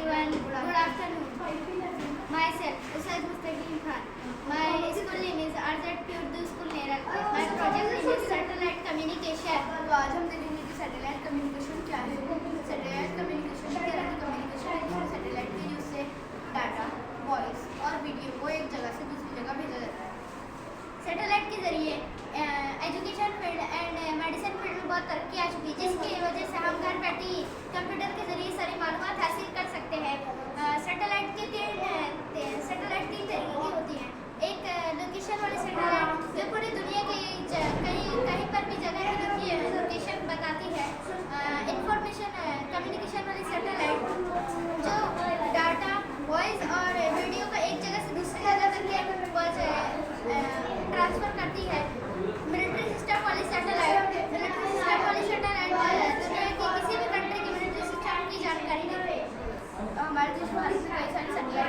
everyone. Good afternoon. Myself, Usaid Mustaqim Khan. My school name is RZ Urdu School Neral. My project name is Satellite Communication. तो आज हम देखेंगे कि satellite communication क्या है। Satellite communication एक तरह की कम्युनिकेशन है जिसमें सैटेलाइट के यूज से डाटा, वॉइस और वीडियो को एक जगह से दूसरी जगह भेजा जाता है। सैटेलाइट के जरिए education field and medicine field में बहुत तरक्की आ चुकी है, जिसकी वजह से हम घर बैठे ही कंप्यूटर के जरिए सारी मालूमात हासिल कर सकते हैं। सैटेलाइट तीन तरीके की होती हैं। एक लोकेशन वाली सैटेलाइट जो पूरी दुनिया के कहीं पर भी जगह की लोकेशन बताती है। इंफॉर्मेशन कम्युनिकेशन वाली सैटेलाइट जो डाटा, वॉइस और वीडियो को एक जगह से दूसरी जगह तक ट्रांसफर करती है। मिलिट्री सिस्टम वाली सैटेलाइट दुनिया की किसी भी कंट्री की मिलिट्री सिस्टम की जानकारी देती है। हमारे देश में कई सारी सैटेलाइट